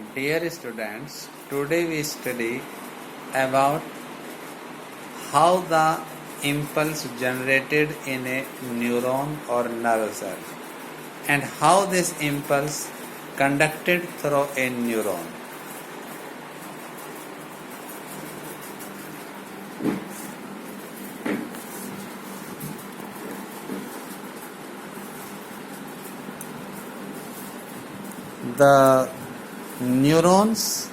Dear students, today we study about how the impulse generated in a neuron or nerve cell and how this impulse conducted through a neuron. The neurons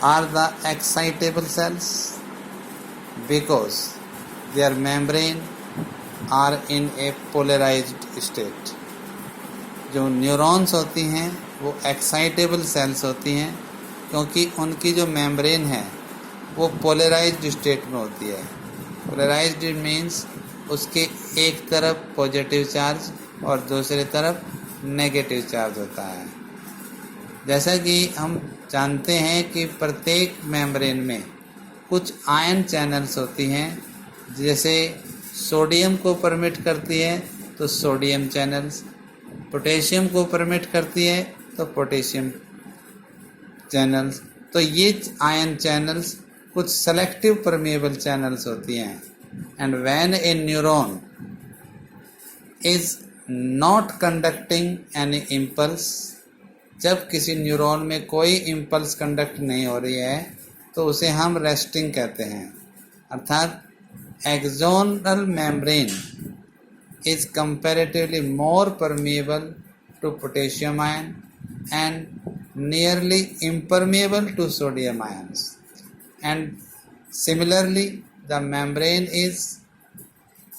are the excitable cells because their membrane are in a polarized state. जो neurons होती हैं वो excitable sales होती हैं क्योंकि उनकी जो membrane है वो पोलराइज्ड स्टेट में होती है. पोलराइज्ड मीन्स उसके एक तरफ पॉजिटिव चार्ज और दूसरी तरफ नेगेटिव चार्ज होता है. जैसा कि हम जानते हैं कि प्रत्येक मेम्ब्रेन में कुछ आयन चैनल्स होती हैं. जैसे सोडियम को परमिट करती है तो सोडियम चैनल्स, पोटेशियम को परमिट करती है तो पोटेशियम चैनल्स. तो ये आयन चैनल्स कुछ सेलेक्टिव परमेबल चैनल्स होती हैं. And when A neuron is not conducting any impulse, जब किसी न्यूरॉन में कोई इम्पल्स कंडक्ट नहीं हो रही है तो उसे हम रेस्टिंग कहते हैं. अर्थात axonal membrane is comparatively more permeable to potassium ion and nearly impermeable to sodium ions. And similarly, the membrane is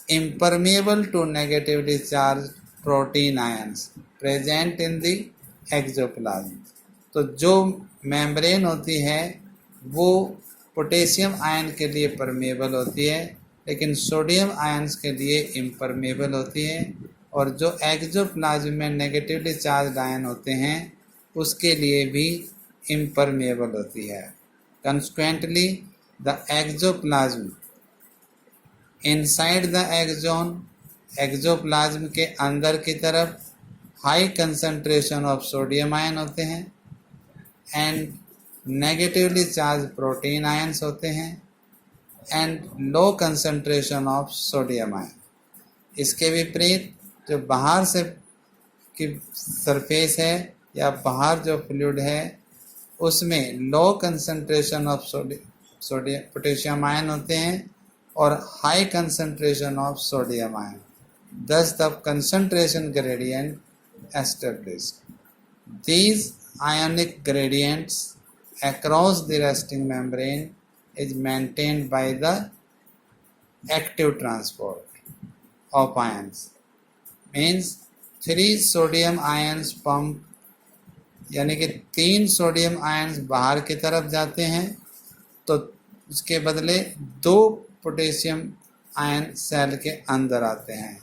impermeable to negatively charged protein ions present in the exoplasm. तो जो membrane होती है वो potassium ion के लिए permeable होती है लेकिन सोडियम आयंस के लिए इम्परमेबल होती है, और जो एक्सोप्लाज्म में नेगेटिवली चार्ज आयन होते हैं उसके लिए भी इम्परमेबल होती है. Consequently the axoplasm inside the axon, axoplasm के अंदर की तरफ high concentration of sodium ion होते हैं and negatively charge protein ions होते हैं and low concentration of sodium ion. इसके विपरीत जो बाहर से की सरफेस है या बाहर जो फ्लूइड है उसमें लो concentration of sodium potassium ion होते हैं और high concentration of sodium ion. thus the concentration gradient established. These ionic gradients across the resting membrane is maintained by the active transport of ions. Means 3 sodium ions pump, यानी कि 3 sodium ions बाहर की तरफ जाते हैं तो उसके बदले 2 पोटेशियम आयन सेल के अंदर आते हैं.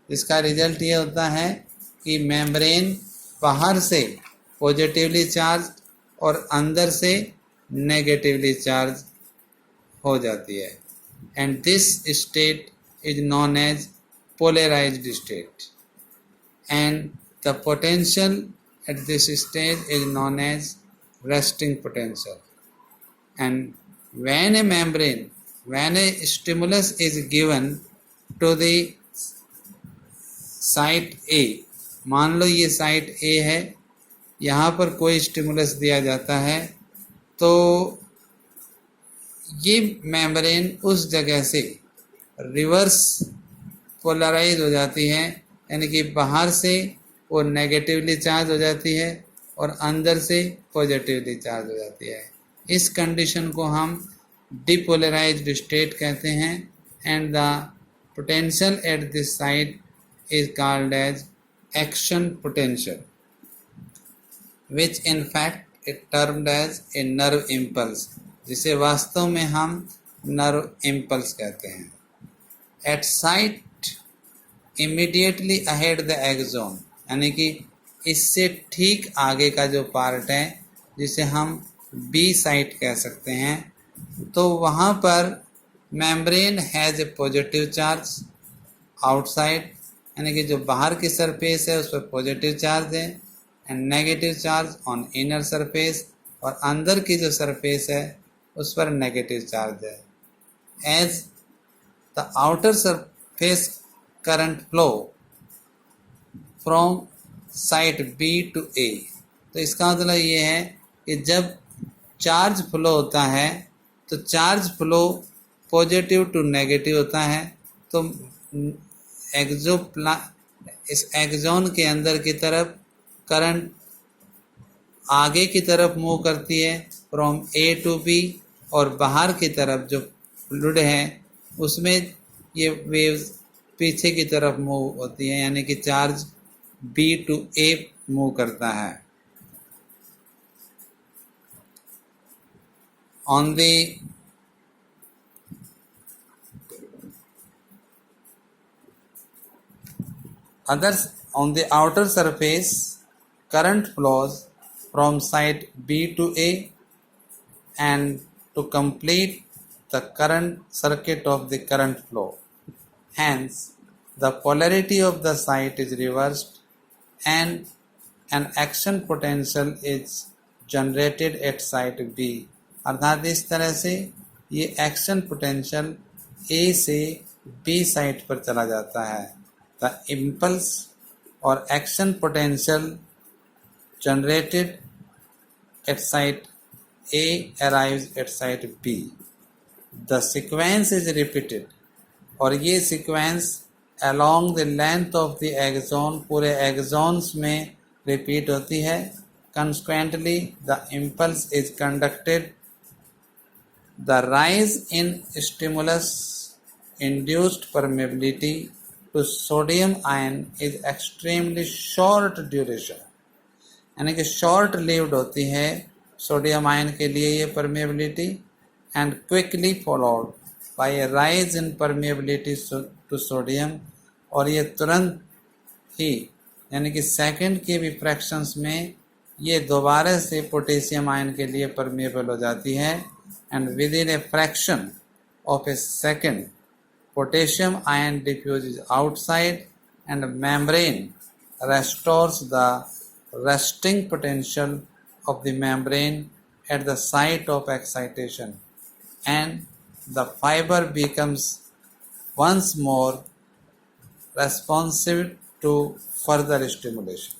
इसका रिजल्ट ये होता है कि मेम्ब्रेन बाहर से पॉजिटिवली चार्ज और अंदर से नेगेटिवली चार्ज हो जाती है. And this state is known as polarized state and the potential at this stage is known as resting potential. And when a stimulus is given to the site A, मान लो ये site A है, यहाँ पर कोई stimulus दिया जाता है तो ये मेम्ब्रेन उस जगह से रिवर्स पोलराइज हो जाती है, यानी कि बाहर से वो नेगेटिवली चार्ज हो जाती है और अंदर से पॉजिटिवली चार्ज हो जाती है. इस कंडीशन को हम डिपोलराइज्ड स्टेट कहते हैं. And the potential at this side is called as action potential, which in fact it termed as a nerve impulse, जिसे वास्तव में हम नर्व इम्पल्स कहते हैं. At site immediately ahead the axon, यानी कि इससे ठीक आगे का जो पार्ट है जिसे हम बी साइट कह सकते हैं, तो वहाँ पर membrane has a positive charge outside, यानी कि जो बाहर की सरफेस है उस पर पॉजिटिव चार्ज है and negative charge on inner surface, और अंदर की जो सरफेस है उस पर नेगेटिव चार्ज है. As the outer surface current flow from site B to A, तो इसका मतलब ये है कि जब चार्ज फ्लो होता है तो charge flow positive to negative होता है. तो इस एक्सोन के अंदर की तरफ करंट आगे की तरफ मूव करती है फ्रॉम A टू B, और बाहर की तरफ जो फ्लूइड है उसमें ये वेव्स पीछे की तरफ मूव होती है, यानी कि charge B to A move करता है. On the outer surface, current flows from site B to A, and to complete the current circuit of the current flow. Hence, the polarity of the site is reversed and an action potential is generated at site B. अर्थात इस तरह से ये action potential ए से B site पर चला जाता है. द इम्पल्स और action potential generated at site A arrives at site B. The sequence is repeated, और ये sequence along the length of the axon पूरे एक्सोन्स में रिपीट होती है. Consequently the impulse is conducted. The rise in stimulus induced permeability to sodium ion is extremely short duration, यानी कि short lived होती है सोडियम आयन के लिए ये permeability, and quickly followed by a rise in permeability to sodium, और ये तुरंत ही यानी कि सेकंड के भी फ्रैक्शंस में ये दोबारा से पोटेशियम आयन के लिए परमेबल हो जाती है. And within a fraction of a second, potassium ion diffuses outside and membrane restores the resting potential of the membrane at the site of excitation, and the fiber becomes once more responsive to further stimulation.